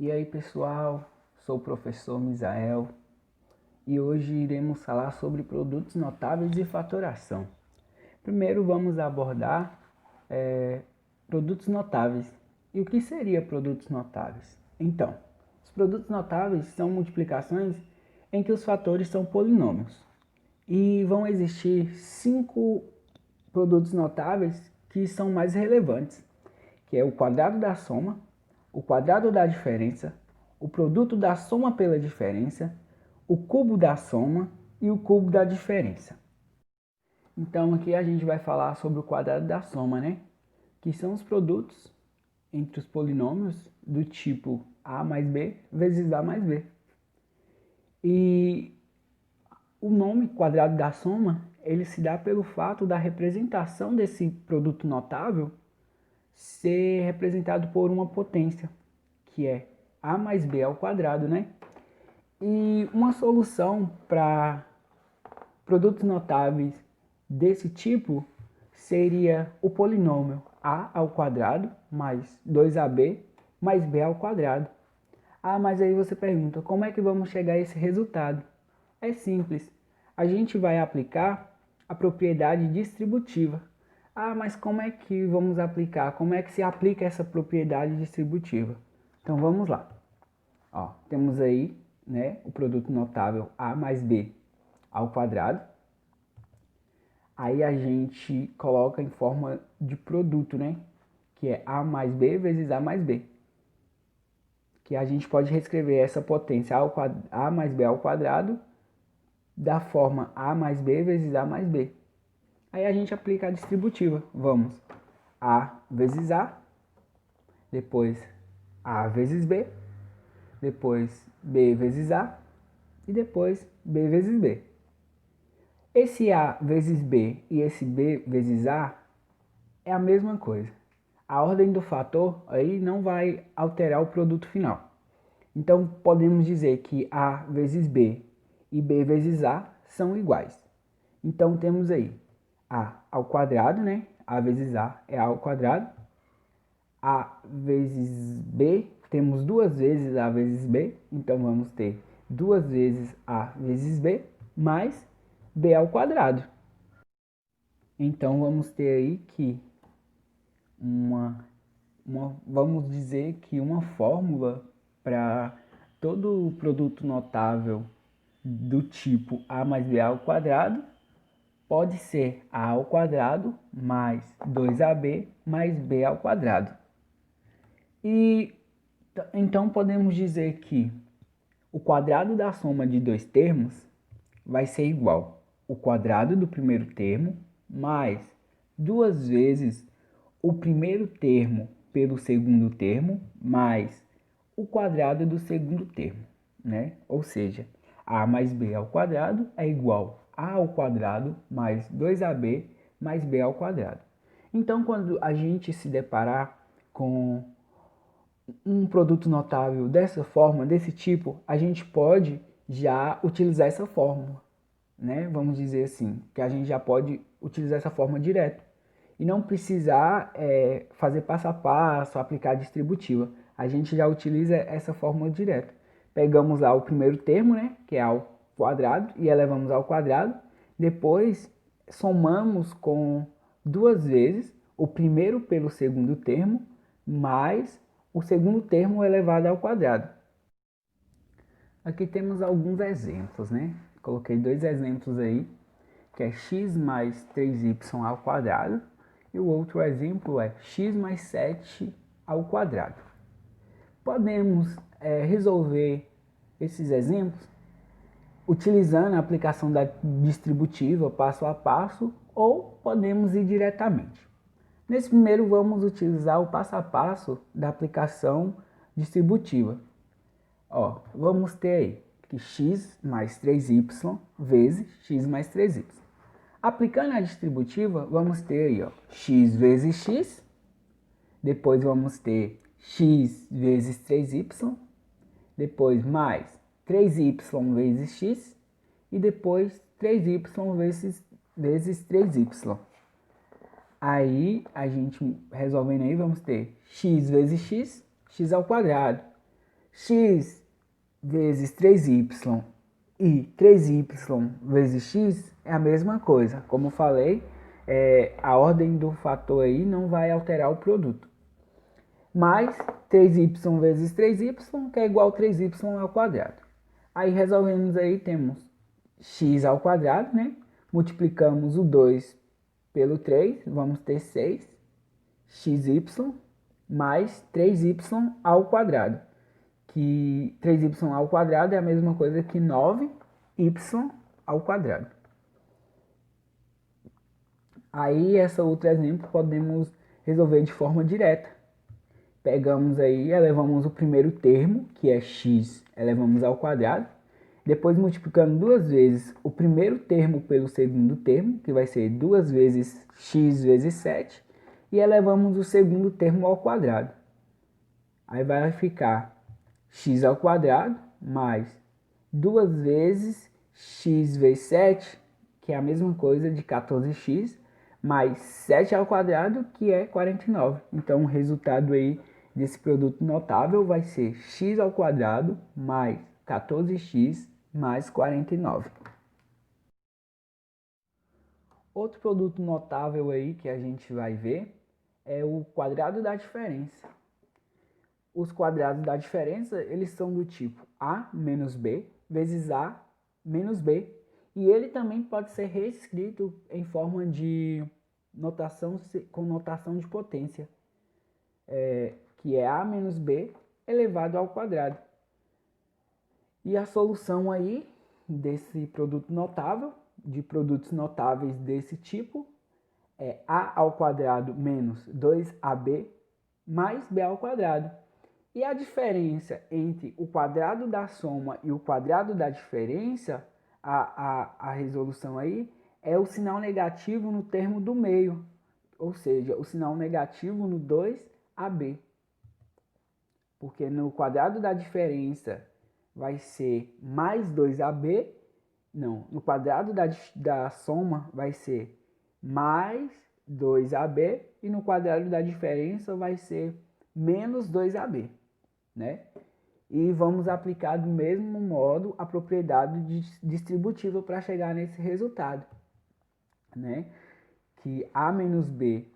E aí pessoal, sou o professor Misael e hoje iremos falar sobre produtos notáveis e fatoração. Primeiro vamos abordar produtos notáveis. E o que seria produtos notáveis? Então, os produtos notáveis são multiplicações em que os fatores são polinômios. E vão existir 5 produtos notáveis que são mais relevantes, que é o quadrado da soma, o quadrado da diferença, o produto da soma pela diferença, o cubo da soma e o cubo da diferença. Então aqui a gente vai falar sobre o quadrado da soma, né? Que são os produtos entre os polinômios do tipo a mais b vezes a mais b. E o nome quadrado da soma, ele se dá pelo fato da representação desse produto notável ser representado por uma potência, que é a mais b ao quadrado, né? E uma solução para produtos notáveis desse tipo seria o polinômio a ao quadrado mais 2ab mais b ao quadrado. Ah, mas aí você pergunta, como é que vamos chegar a esse resultado? É simples, a gente vai aplicar a propriedade distributiva. Ah, mas como é que vamos aplicar? Como é que se aplica essa propriedade distributiva? Então vamos lá. Ó, temos aí, né, o produto notável a mais b ao quadrado. Aí a gente coloca em forma de produto, né, que é a mais b vezes a mais b. Que a gente pode reescrever essa potência a mais b ao quadrado da forma a mais b vezes a mais b. Aí a gente aplica a distributiva. Vamos, a vezes a, depois a vezes b, depois b vezes a e depois b vezes b. Esse a vezes b e esse b vezes a é a mesma coisa. A ordem do fator aí não vai alterar o produto final. Então podemos dizer que a vezes b e b vezes a são iguais. Então temos aí a ao quadrado, né? A vezes a é a ao quadrado. A vezes b, temos duas vezes a vezes b, então vamos ter duas vezes a vezes b mais b ao quadrado. Então vamos ter aí que vamos dizer que uma fórmula para todo produto notável do tipo a mais b ao quadrado pode ser a ao quadrado mais 2ab mais b ao quadrado. E então podemos dizer que o quadrado da soma de dois termos vai ser igual ao quadrado do primeiro termo mais duas vezes o primeiro termo pelo segundo termo mais o quadrado do segundo termo, né? Ou seja, a mais b ao quadrado é igual a ao quadrado mais 2ab mais b ao quadrado. Então, quando a gente se deparar com um produto notável dessa forma, desse tipo, a gente pode já utilizar essa fórmula, né? Vamos dizer assim, que a gente já pode utilizar essa forma direto e não precisar fazer passo a passo, aplicar a distributiva. A gente já utiliza essa fórmula direto. Pegamos lá o primeiro termo, né, que é ao quadrado, e elevamos ao quadrado. Depois somamos com duas vezes o primeiro pelo segundo termo, mais o segundo termo elevado ao quadrado. Aqui temos alguns exemplos, né? Coloquei dois exemplos aí, que é x mais 3y ao quadrado, e o outro exemplo é x mais 7 ao quadrado. Podemos resolver esses exemplos utilizando a aplicação da distributiva passo a passo, ou podemos ir diretamente. Nesse primeiro vamos utilizar o passo a passo da aplicação distributiva. Ó, vamos ter aí que x mais 3y vezes x mais 3y. Aplicando a distributiva, vamos ter aí, ó, x vezes x, depois vamos ter x vezes 3y, depois mais 3y vezes x, e depois 3y vezes 3y. Aí, a gente resolvendo aí, vamos ter x vezes x, x ao quadrado. x vezes 3y e 3y vezes x é a mesma coisa. Como falei, a ordem do fator aí não vai alterar o produto. Mais 3y vezes 3y, que é igual a 3y ao quadrado. Aí resolvemos aí, temos x ao quadrado, né? Multiplicamos o 2 pelo 3, vamos ter 6xy mais 3y ao quadrado. Que 3y ao quadrado é a mesma coisa que 9y ao quadrado. Aí, esse outro exemplo podemos resolver de forma direta. Pegamos aí, elevamos o primeiro termo, que é x, elevamos ao quadrado. Depois multiplicando duas vezes o primeiro termo pelo segundo termo, que vai ser 2 vezes x vezes 7. E elevamos o segundo termo ao quadrado. Aí vai ficar x ao quadrado mais 2 vezes x vezes 7, que é a mesma coisa de 14x, mais 7 ao quadrado, que é 49. Então, o resultado aí desse produto notável vai ser x ao quadrado mais 14x mais 49. Outro produto notável aí que a gente vai ver é o quadrado da diferença. Os quadrados da diferença, eles são do tipo a menos b vezes a menos b. E ele também pode ser reescrito em forma de notação com notação de potência, que é a menos b elevado ao quadrado. E a solução aí desse produto notável, de produtos notáveis desse tipo, é a ao quadrado menos 2ab mais b ao quadrado. E a diferença entre o quadrado da soma e o quadrado da diferença, a resolução aí, é o sinal negativo no termo do meio, ou seja, o sinal negativo no 2ab. Porque no quadrado da diferença vai ser mais 2ab, não, no quadrado da soma vai ser mais 2ab e no quadrado da diferença vai ser menos 2ab, né? E vamos aplicar do mesmo modo a propriedade distributiva para chegar nesse resultado, né? Que a menos b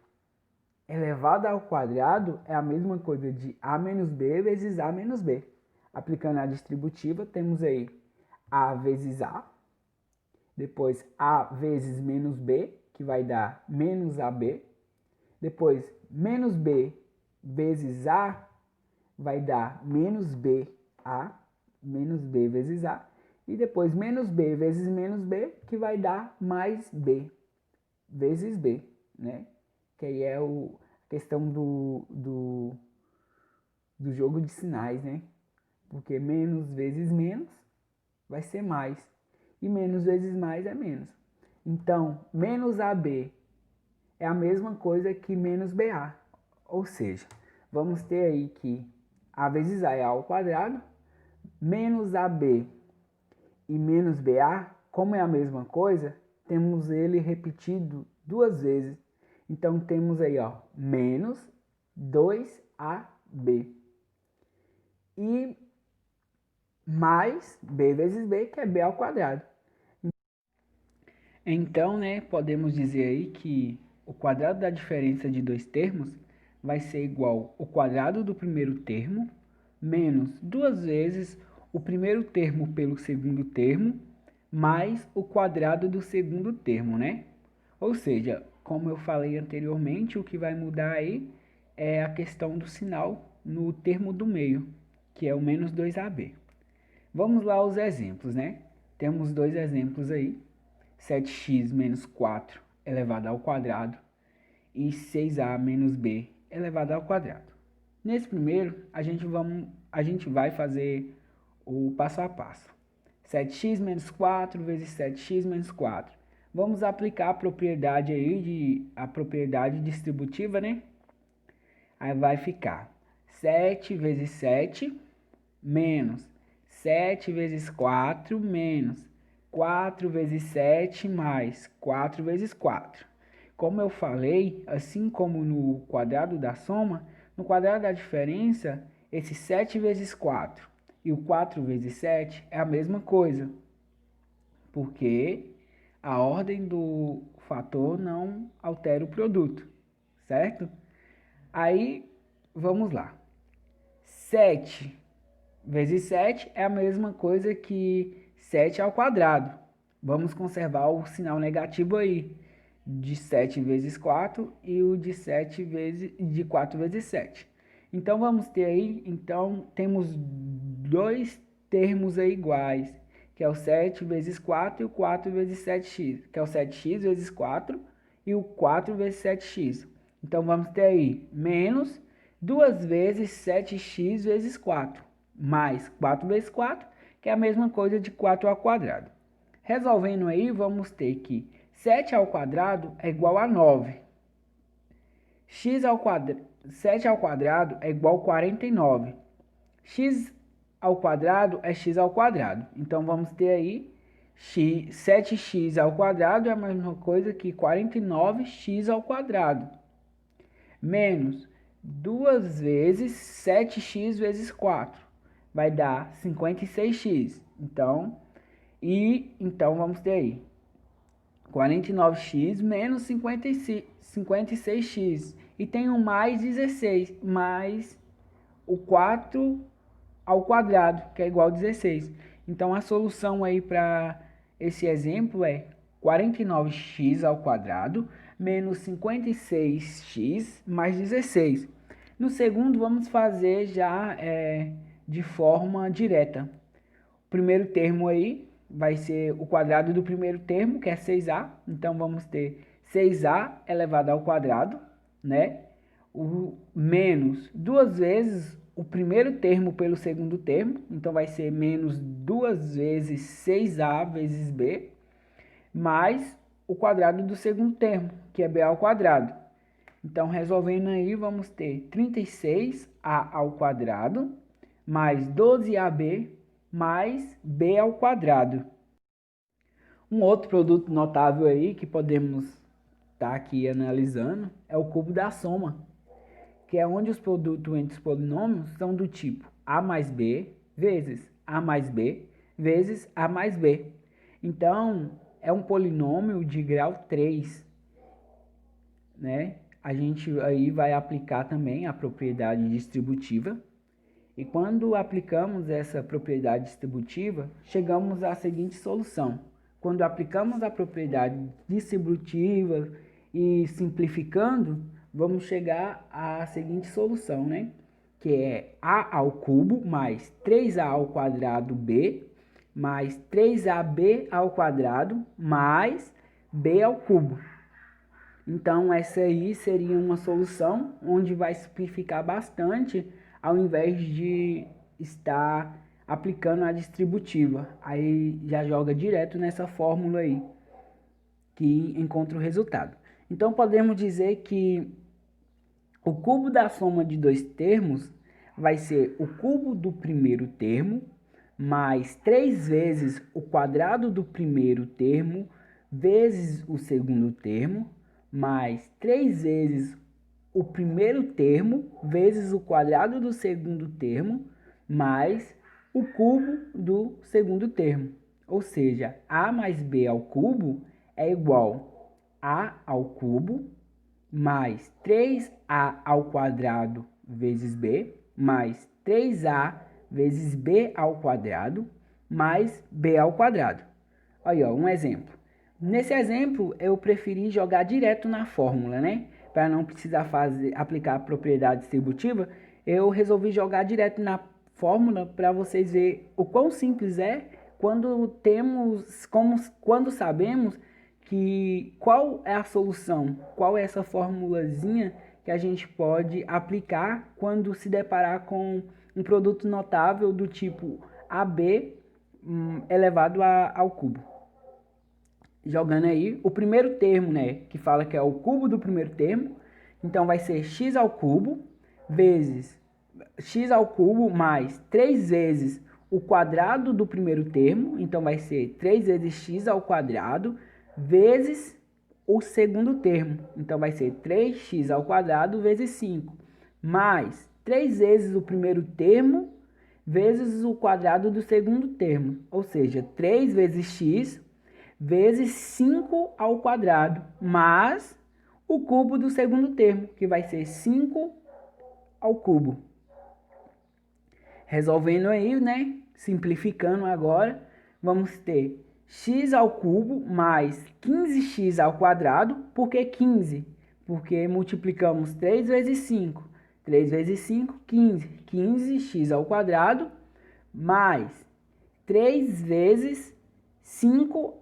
elevado ao quadrado é a mesma coisa de a menos b vezes a menos b. Aplicando a distributiva, temos aí a vezes a, depois a vezes menos b, que vai dar menos ab, depois menos b vezes a, vai dar menos b vezes a, e depois menos b vezes menos b, que vai dar mais b vezes b, né? Que aí é a questão do jogo de sinais, né? Porque menos vezes menos vai ser mais, e menos vezes mais é menos. Então, menos AB é a mesma coisa que menos BA, ou seja, vamos ter aí que A vezes A é A ao quadrado, menos AB e menos BA, como é a mesma coisa, temos ele repetido duas vezes. Então, temos aí, ó, menos 2AB. E mais B vezes B, que é B ao quadrado. Então, né, podemos dizer aí que o quadrado da diferença de dois termos vai ser igual ao quadrado do primeiro termo, menos duas vezes o primeiro termo pelo segundo termo, mais o quadrado do segundo termo, né? Ou seja, como eu falei anteriormente, o que vai mudar aí é a questão do sinal no termo do meio, que é o menos 2AB. Vamos lá aos exemplos, né? Temos dois exemplos aí, 7x menos 4 elevado ao quadrado e 6a menos b elevado ao quadrado. Nesse primeiro, a gente vai fazer o passo a passo. 7x menos 4 vezes 7x menos 4. Vamos aplicar a propriedade aí, a propriedade distributiva, né? Aí vai ficar 7 vezes 7 menos 7 vezes 4 menos 4 vezes 7 mais 4 vezes 4. Como eu falei, assim como no quadrado da soma, no quadrado da diferença, esse 7 vezes 4 e o 4 vezes 7 é a mesma coisa, porque a ordem do fator não altera o produto, certo? Aí, vamos lá. 7 vezes 7 é a mesma coisa que 7 ao quadrado. Vamos conservar o sinal negativo aí, de 7 vezes 4 e o de 4 vezes 7. Então, vamos ter aí, temos dois termos aí iguais, que é o 7 vezes 4 e o 4 vezes 7x, que é o 7x vezes 4 e o 4 vezes 7x. Então, vamos ter aí menos 2 vezes 7x vezes 4, mais 4 vezes 4, que é a mesma coisa de 4 ao quadrado. Resolvendo aí, vamos ter que 7 ao quadrado é igual a 9. 7 ao quadrado é igual a 49. X ao quadrado é x ao quadrado. Então, vamos ter aí 7x ao quadrado é a mesma coisa que 49x ao quadrado. Menos 2 vezes 7x vezes 4. Vai dar 56x. Então, vamos ter aí 49x menos 56x. E tem um mais 16, mais o 4 ao quadrado, que é igual a 16. Então, a solução aí para esse exemplo é 49x ao quadrado menos 56x mais 16. No segundo, vamos fazer já de forma direta. O primeiro termo aí vai ser o quadrado do primeiro termo, que é 6a. Então, vamos ter 6a elevado ao quadrado, né? O menos 2 vezes o primeiro termo pelo segundo termo. Então, vai ser menos 2 vezes 6a vezes b, mais o quadrado do segundo termo, que é b ao quadrado. Então, resolvendo aí, vamos ter 36a ao quadrado, mais 12ab, mais b ao quadrado. Um outro produto notável aí que podemos estar aqui analisando é o cubo da soma, que é onde os produtos entre os polinômios são do tipo a mais b vezes a mais b vezes a mais b. Então, é um polinômio de grau 3, né? A gente aí vai aplicar também a propriedade distributiva. E quando aplicamos essa propriedade distributiva, chegamos à seguinte solução. Quando aplicamos a propriedade distributiva e simplificando, vamos chegar à seguinte solução, né? Que é a ao cubo mais 3a ao quadrado b mais 3ab ao quadrado mais b ao cubo. Então, essa aí seria uma solução onde vai simplificar bastante ao invés de estar aplicando a distributiva. Aí já joga direto nessa fórmula aí, que encontra o resultado. Então, podemos dizer que o cubo da soma de dois termos vai ser o cubo do primeiro termo mais 3 vezes o quadrado do primeiro termo vezes o segundo termo mais 3 vezes o primeiro termo vezes o quadrado do segundo termo mais o cubo do segundo termo. Ou seja, a mais b ao cubo é igual a ao cubo mais 3a ao quadrado vezes b mais 3a vezes b ao quadrado mais b ao quadrado. Aí, ó, um exemplo. Nesse exemplo, eu preferi jogar direto na fórmula, né? Para não precisar aplicar a propriedade distributiva, eu resolvi jogar direto na fórmula para vocês verem o quão simples é quando sabemos qual é a solução, qual é essa formulazinha que a gente pode aplicar quando se deparar com um produto notável do tipo AB elevado ao cubo. Jogando aí o primeiro termo, né, que fala que é o cubo do primeiro termo, então vai ser x ao cubo vezes x ao cubo mais 3 vezes o quadrado do primeiro termo, então vai ser 3 vezes x ao quadrado vezes o segundo termo, então vai ser 3x ao quadrado vezes 5, mais 3 vezes o primeiro termo vezes o quadrado do segundo termo. Ou seja, 3 vezes x vezes 5 ao quadrado, mais o cubo do segundo termo, que vai ser 5 ao cubo. Resolvendo aí, né? Simplificando agora, vamos ter x ao cubo mais 15x ao quadrado. Por que 15? Porque multiplicamos 3 vezes 5. 3 vezes 5, 15. 15x ao quadrado mais 3 vezes 5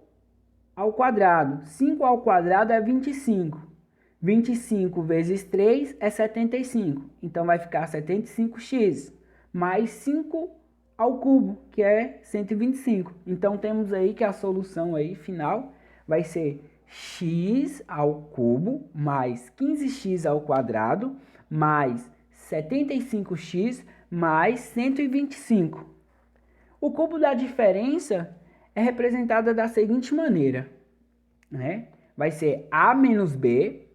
ao quadrado. 5 ao quadrado é 25. 25 vezes 3 é 75. Então vai ficar 75x mais 5 ao cubo, que é 125. Então temos aí que a solução aí final vai ser x ao cubo mais 15x ao quadrado mais 75x mais 125. O cubo da diferença é representada da seguinte maneira, né? Vai ser a menos b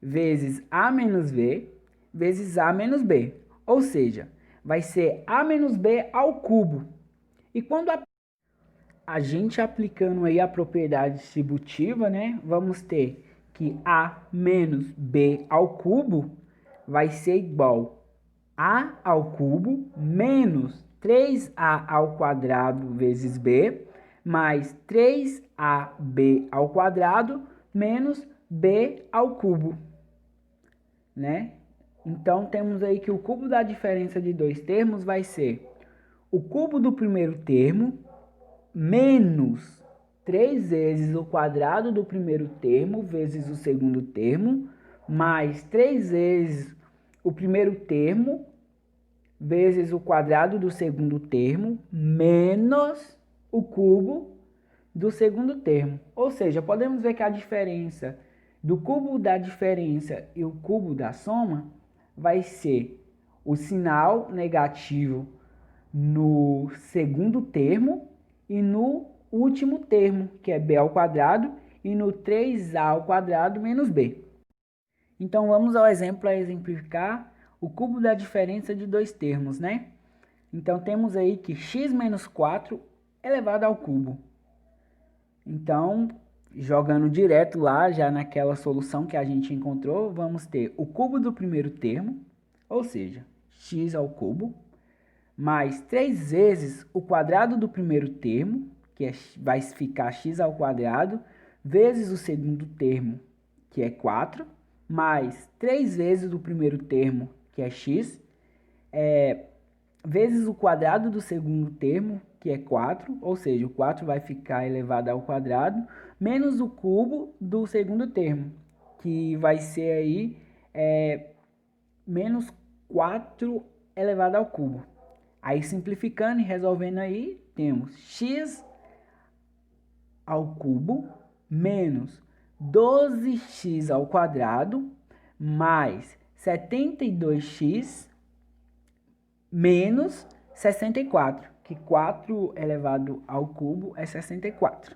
vezes a menos v vezes a menos b. Ou seja, vai ser a menos b ao cubo. E quando a gente aplicando aí a propriedade distributiva, né? Vamos ter que a menos b ao cubo vai ser igual a ao cubo menos 3a ao quadrado vezes b, mais 3ab ao quadrado menos b ao cubo, né? Então, temos aí que o cubo da diferença de dois termos vai ser o cubo do primeiro termo menos 3 vezes o quadrado do primeiro termo vezes o segundo termo, mais 3 vezes o primeiro termo vezes o quadrado do segundo termo, menos o cubo do segundo termo. Ou seja, podemos ver que a diferença do cubo da diferença e o cubo da soma vai ser o sinal negativo no segundo termo e no último termo, que é b ao quadrado, e no 3a ao quadrado menos b. Então, vamos ao exemplo para exemplificar o cubo da diferença de dois termos, né? Então, temos aí que x menos 4 elevado ao cubo. Então, jogando direto lá, já naquela solução que a gente encontrou, vamos ter o cubo do primeiro termo, ou seja, x ao cubo, mais 3 vezes o quadrado do primeiro termo, que vai ficar x ao quadrado, vezes o segundo termo, que é 4, mais 3 vezes o primeiro termo, que é x, vezes o quadrado do segundo termo, que é 4, ou seja, o 4 vai ficar elevado ao quadrado, menos o cubo do segundo termo, que vai ser aí menos 4 elevado ao cubo. Aí, simplificando e resolvendo aí, temos x ao cubo menos 12x ao quadrado mais 72x menos 64, que 4 elevado ao cubo é 64.